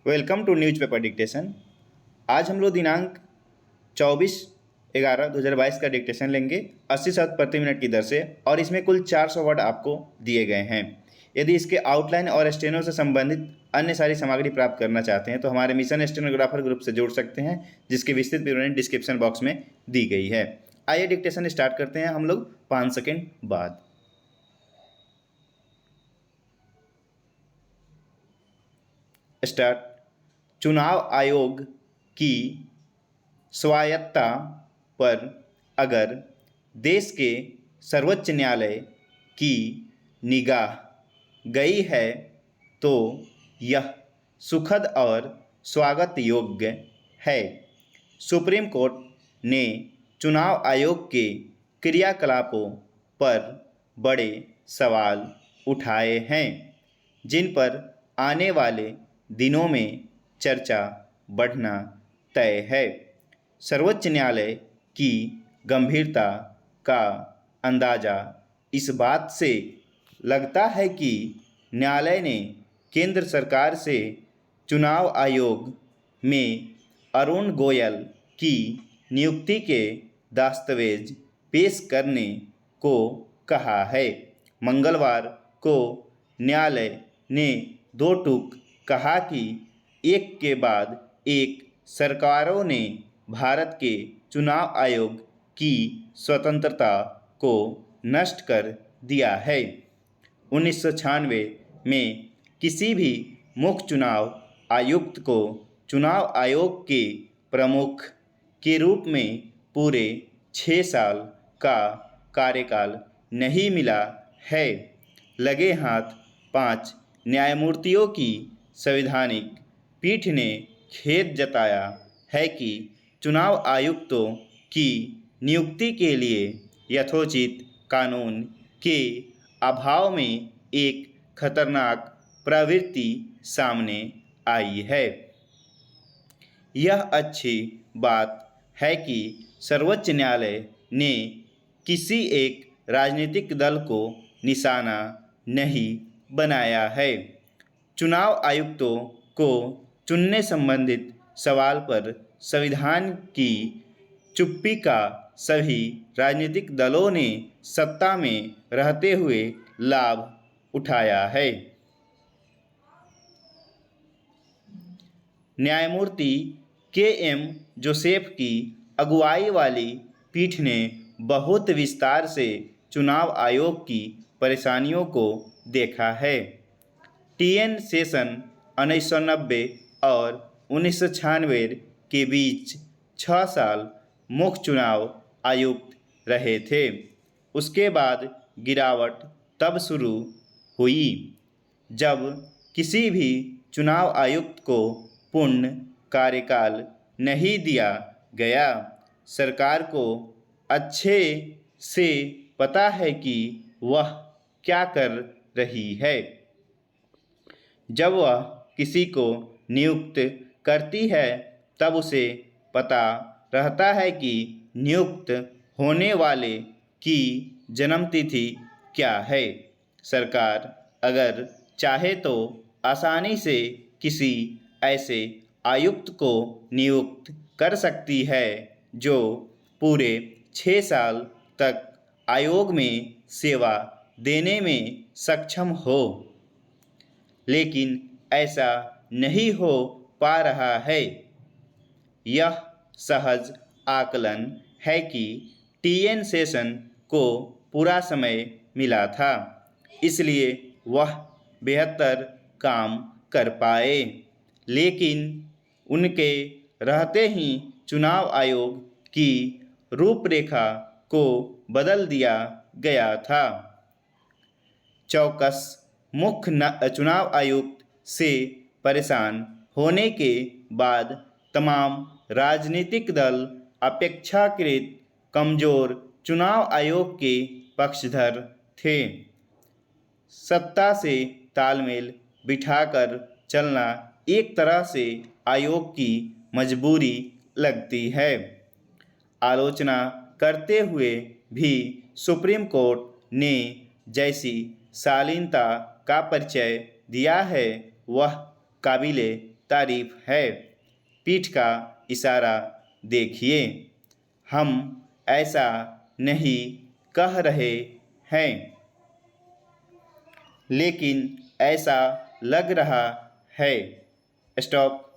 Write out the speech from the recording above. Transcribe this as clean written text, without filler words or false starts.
Welcome to newspaper dictation. आज हम लोग दिनांक 24/11/2022 का डिक्टेशन लेंगे 80 शब्द प्रति मिनट की दर से, और इसमें कुल 400 वर्ड आपको दिए गए हैं। यदि इसके आउटलाइन और स्टेनो से संबंधित अन्य सारी सामग्री प्राप्त करना चाहते हैं तो हमारे मिशन स्टेनोग्राफर ग्रुप से जुड़ सकते हैं, जिसकी विस्तृत विवरण डिस्क्रिप्शन बॉक्स में दी गई है। आइए डिक्टेशन स्टार्ट करते हैं हम लोग 5 सेकेंड बाद। स्टार्ट। चुनाव आयोग की स्वायत्तता पर अगर देश के सर्वोच्च न्यायालय की निगाह गई है तो यह सुखद और स्वागत योग्य है। सुप्रीम कोर्ट ने चुनाव आयोग के क्रियाकलापों पर बड़े सवाल उठाए हैं, जिन पर आने वाले दिनों में चर्चा बढ़ना तय है। सर्वोच्च न्यायालय की गंभीरता का अंदाज़ा इस बात से लगता है कि न्यायालय ने केंद्र सरकार से चुनाव आयोग में अरुण गोयल की नियुक्ति के दस्तावेज पेश करने को कहा है। मंगलवार को न्यायालय ने दो टूक कहा कि एक के बाद एक सरकारों ने भारत के चुनाव आयोग की स्वतंत्रता को नष्ट कर दिया है। 1996 में किसी भी मुख्य चुनाव आयुक्त को चुनाव आयोग के प्रमुख के रूप में पूरे 6 साल का कार्यकाल नहीं मिला है। लगे हाथ 5 न्यायमूर्तियों की संवैधानिक पीठ ने खेद जताया है कि चुनाव आयुक्तों की नियुक्ति के लिए यथोचित कानून के अभाव में एक खतरनाक प्रवृत्ति सामने आई है। यह अच्छी बात है कि सर्वोच्च न्यायालय ने किसी एक राजनीतिक दल को निशाना नहीं बनाया है। चुनाव आयुक्तों को चुनने संबंधित सवाल पर संविधान की चुप्पी का सभी राजनीतिक दलों ने सत्ता में रहते हुए लाभ उठाया है। न्यायमूर्ति के.एम. जोसेफ की अगुवाई वाली पीठ ने बहुत विस्तार से चुनाव आयोग की परेशानियों को देखा है। टी.एन. सेशन 1990 और 1996 के बीच 6 साल मुख्य चुनाव आयुक्त रहे थे। उसके बाद गिरावट तब शुरू हुई जब किसी भी चुनाव आयुक्त को पूर्ण कार्यकाल नहीं दिया गया। सरकार को अच्छे से पता है कि वह क्या कर रही है। जब वह किसी को नियुक्त करती है तब उसे पता रहता है कि नियुक्त होने वाले की जन्मतिथि क्या है। सरकार अगर चाहे तो आसानी से किसी ऐसे आयुक्त को नियुक्त कर सकती है जो पूरे 6 साल तक आयोग में सेवा देने में सक्षम हो, लेकिन ऐसा नहीं हो पा रहा है। यह सहज आकलन है कि टी.एन. सेशन को पूरा समय मिला था, इसलिए वह बेहतर काम कर पाए, लेकिन उनके रहते ही चुनाव आयोग की रूपरेखा को बदल दिया गया था। चौकस मुख्य चुनाव आयुक्त से परेशान होने के बाद तमाम राजनीतिक दल अपेक्षाकृत कमज़ोर चुनाव आयोग के पक्षधर थे। सत्ता से तालमेल बिठाकर चलना एक तरह से आयोग की मजबूरी लगती है। आलोचना करते हुए भी सुप्रीम कोर्ट ने जैसी शालीनता का परिचय दिया है वह काबिले तारीफ है। पीठ का इशारा देखिए, हम ऐसा नहीं कह रहे हैं, लेकिन ऐसा लग रहा है। स्टॉप।